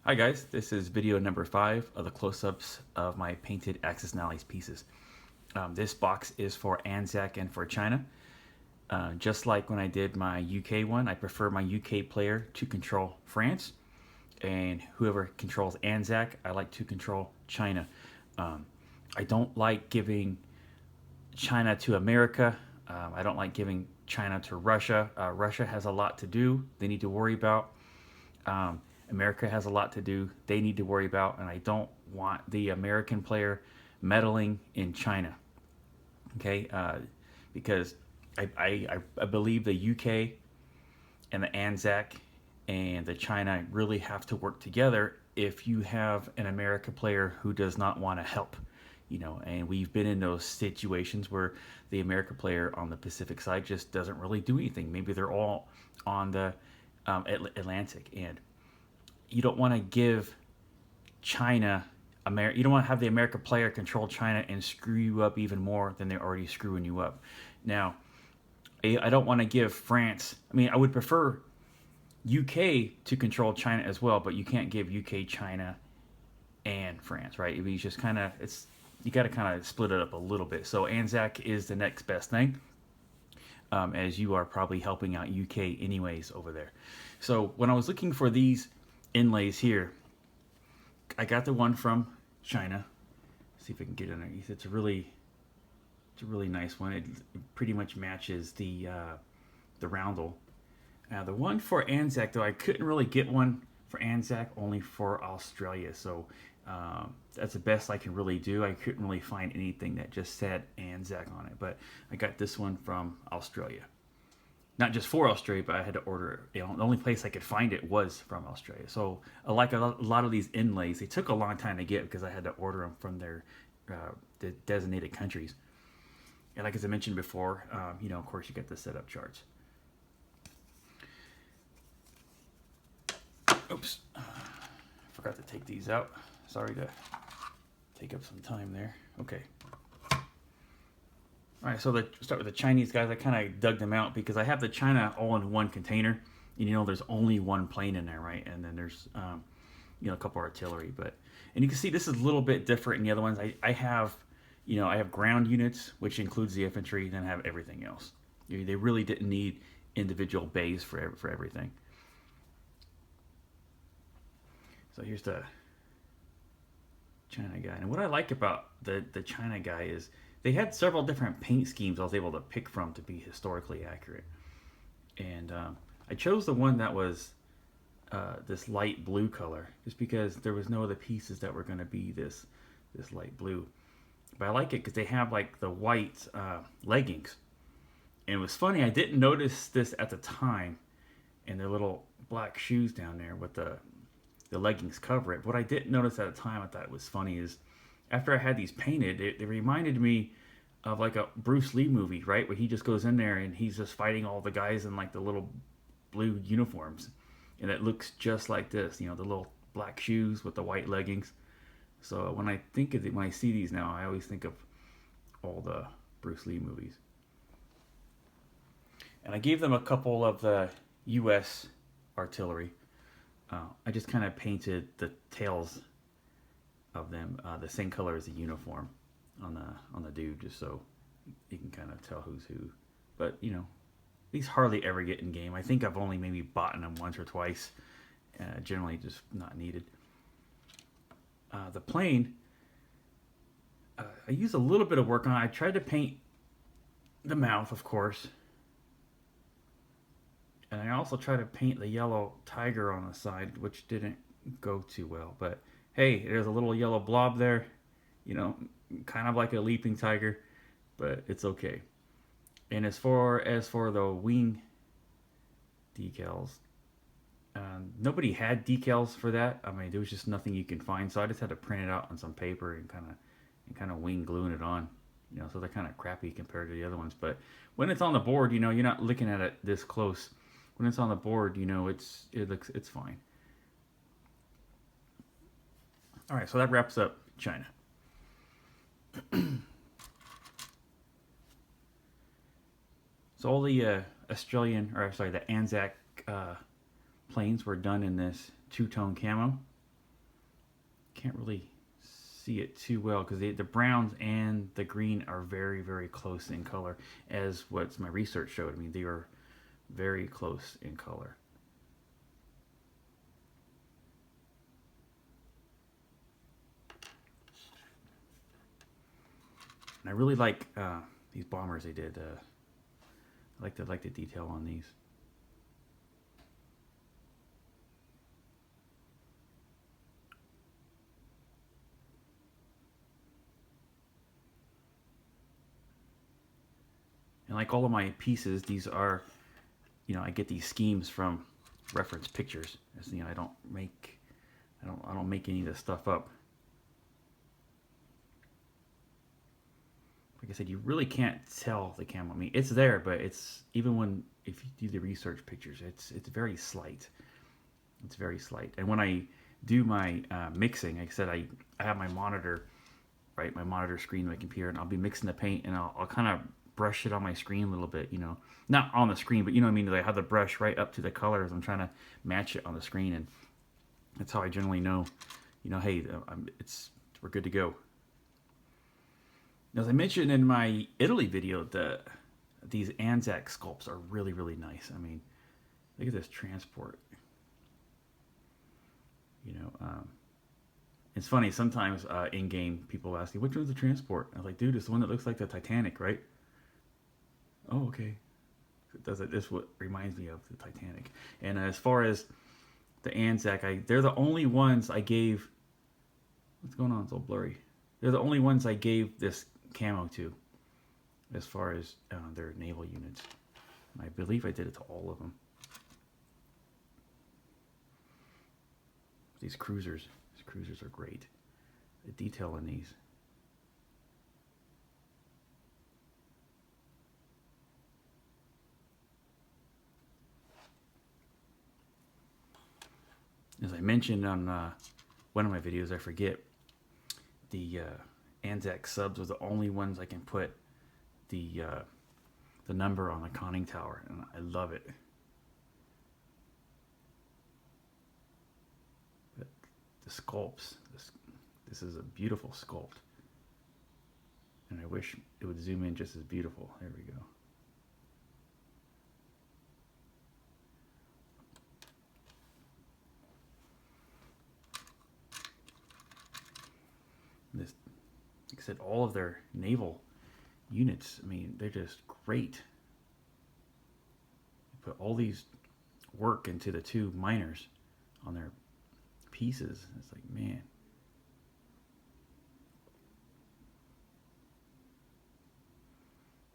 Hi guys, this is video number 5 of the close-ups of my painted Axis and Allies pieces. This box is for Anzac and for China. Just like when I did my UK one, I prefer my UK player to control France, and whoever controls Anzac, I like to control China. I don't like giving China to America. I don't like giving China to Russia. Russia has a lot to do, they need to worry about. America has a lot to do, they need to worry about, and I don't want the American player meddling in China. Okay, because I believe the UK and the Anzac and the China really have to work together if you have an America player who does not want to help. And we've been in those situations where the America player on the Pacific side just doesn't really do anything. Maybe they're all on the Atlantic, and you don't want to give China, you don't want to have the America player control China and screw you up even more than they're already screwing you up. Now, I don't want to give France, I would prefer UK to control China as well, but you can't give UK, China, and France, right? You just kind of, you got to kind of split it up a little bit. So Anzac is the next best thing, as you are probably helping out UK anyways over there. So when I was looking for these inlays here, I got the one from China. Let's see if I can get it underneath. It's a really nice one. It pretty much matches the roundel. The one for Anzac though, I couldn't really get one for Anzac, only for Australia. So that's the best I can really do. I couldn't really find anything that just said Anzac on it, but I got this one from Australia. Not just for Australia, but I had to order it. The only place I could find it was from Australia. So, like a lot of these inlays, they took a long time to get because I had to order them from their the designated countries. And like as I mentioned before, of course, you get the setup charts. Oops, forgot to take these out. Sorry to take up some time there. Okay. All right, so start with the Chinese guys. I kind of dug them out because I have the China all in one container. There's only one plane in there, right? And then there's, a couple artillery. And you can see this is a little bit different in the other ones. I have, I have ground units, which includes the infantry, then I have everything else. They really didn't need individual bays for everything. So here's the China guy. And what I like about the China guy is they had several different paint schemes I was able to pick from to be historically accurate. And I chose the one that was this light blue color just because there was no other pieces that were going to be this light blue. But I like it because they have like the white leggings. And it was funny, I didn't notice this at the time, and their little black shoes down there with the leggings cover it. What I didn't notice at the time, I thought it was funny, is after I had these painted, it reminded me of like a Bruce Lee movie, right? Where he just goes in there and he's just fighting all the guys in like the little blue uniforms. And it looks just like this, the little black shoes with the white leggings. So when I think of it, when I see these now, I always think of all the Bruce Lee movies. And I gave them a couple of the US artillery. I just kind of painted the tails of them the same color as the uniform on the dude, just so you can kind of tell who's who. But these hardly ever get in game. I think I've only maybe bought them once or twice. Generally, just not needed. The plane, I used a little bit of work on it. I tried to paint the mouth, of course. And I also tried to paint the yellow tiger on the side, which didn't go too well. But hey, there's a little yellow blob there, kind of like a leaping tiger, but it's okay. And as far as for the wing decals, nobody had decals for that. There was just nothing you can find, so I just had to print it out on some paper and kind of wing gluing it on. So they're kind of crappy compared to the other ones. But when it's on the board, you're not looking at it this close. When it's on the board, it's fine. All right, so that wraps up China. So all the the Anzac planes were done in this two-tone camo. can't really see it too well because the browns and the green are very, very close in color, as what my research showed. I mean, they are very close in color. And I really like these bombers they did. I like the detail on these. And like all of my pieces, these are, I get these schemes from reference pictures. As, I don't make any of this stuff up. Like I said, you really can't tell the camo. I mean, it's there, but it's even if you do the research pictures, it's very slight. It's very slight. And when I do my mixing, like I said, I have my monitor, right, my monitor screen, my computer, and I'll be mixing the paint, and I'll kind of brush it on my screen a little bit, not on the screen, but you know what I mean. I have the brush right up to the colors. I'm trying to match it on the screen, and that's how I generally know, hey, we're good to go. As I mentioned in my Italy video, these Anzac sculpts are really, really nice. I mean, look at this transport. It's funny, sometimes in-game people ask me, which one's the transport? I was like, dude, it's the one that looks like the Titanic, right? Oh, okay. This what reminds me of the Titanic. And as far as the Anzac, they're the only ones I gave... What's going on? It's all blurry. They're the only ones I gave this camo to, as far as their naval units. And I believe I did it to all of them. These cruisers are great. The detail in these. As I mentioned on one of my videos, I forget, the Anzac subs are the only ones I can put the number on the conning tower, and I love it. But the sculpts, this is a beautiful sculpt, and I wish it would zoom in just as beautiful. There we go. This, like I said, all of their naval units, I mean, they're just great. They put all these work into the two miners on their pieces. It's like, man.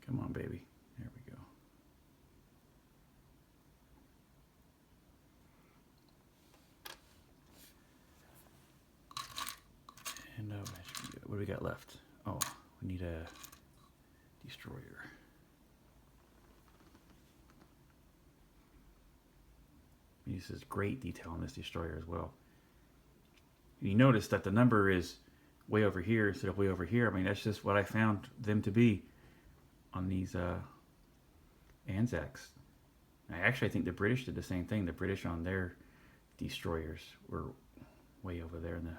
Come on, baby. There we go. And what do we got left? Oh, we need a destroyer. This is great detail on this destroyer as well. You notice that the number is way over here instead of way over here. I mean, that's just what I found them to be on these Anzacs. I think the British did the same thing. The British on their destroyers were way over there in the,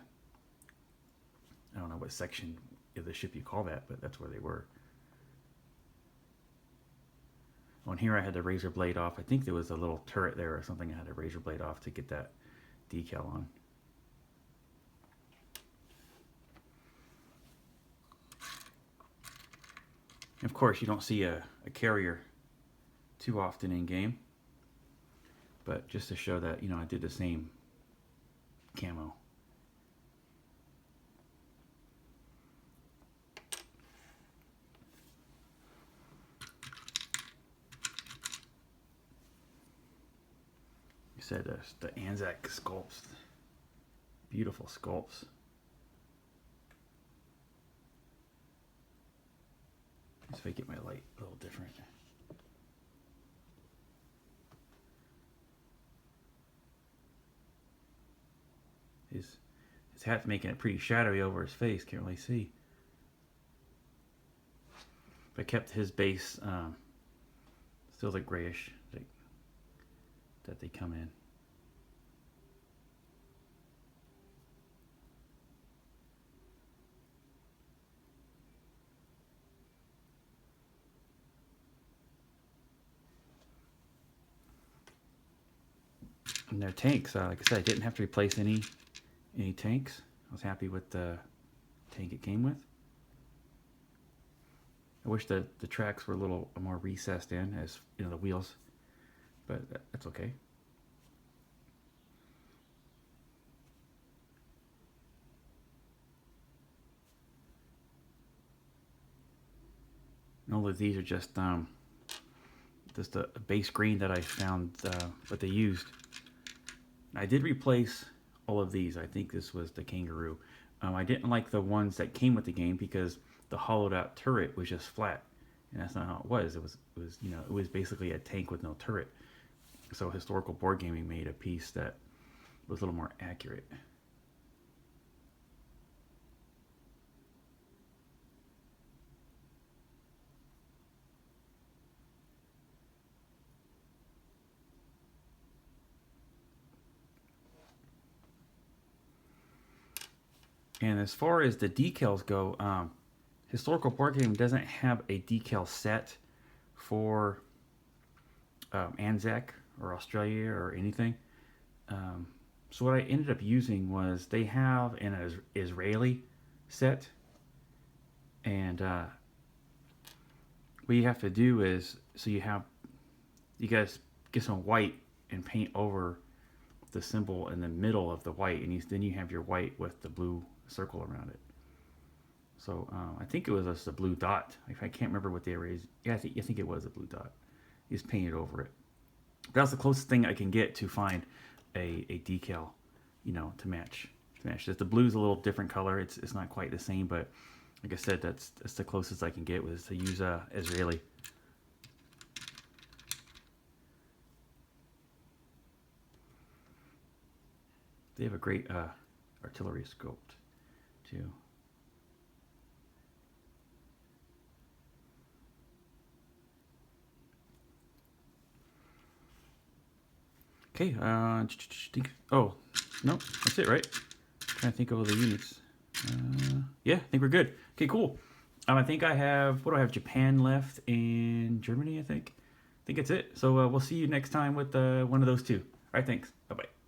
I don't know what section of the ship you call that, but that's where they were. On here I had the razor blade off. I think there was a little turret there or something I had a razor blade off to get that decal on. Of course, you don't see a carrier too often in game, but just to show that, I did the same camo. You said the Anzac sculpts, beautiful sculpts. If I get my light a little different. His hat's making it pretty shadowy over his face. Can't really see. But I kept his base still the grayish that they come in. And their tanks, like I said, I didn't have to replace any tanks. I was happy with the tank it came with. I wish the tracks were a little more recessed in, as you know, the wheels, but that's okay. And all of these are just a base green that I found what they used. I did replace all of these. I think this was the kangaroo. I didn't like the ones that came with the game because the hollowed out turret was just flat, and that's not how it was. It was basically a tank with no turret. So historical board gaming made a piece that was a little more accurate. And as far as the decals go, historical board gaming doesn't have a decal set for Anzac or Australia or anything. Um, so what I ended up using was they have an Israeli set, and what you have to do is you guys get some white and paint over the symbol in the middle of the white, and then you have your white with the blue circle around it. So I think it was just a blue dot. I can't remember what they erased. Yeah, I think it was a blue dot. You just painted over it. That's the closest thing I can get to find a decal, to match. The blue's a little different color. It's not quite the same, but like I said, that's the closest I can get was to use Israeli. They have a great artillery sculpt too. Okay. Oh, no, that's it, right? Trying to think of all the units. Yeah, I think we're good. Okay, cool. I think I have, what do I have? Japan left and Germany, I think. I think that's it. So we'll see you next time with one of those two. All right, thanks. Bye bye.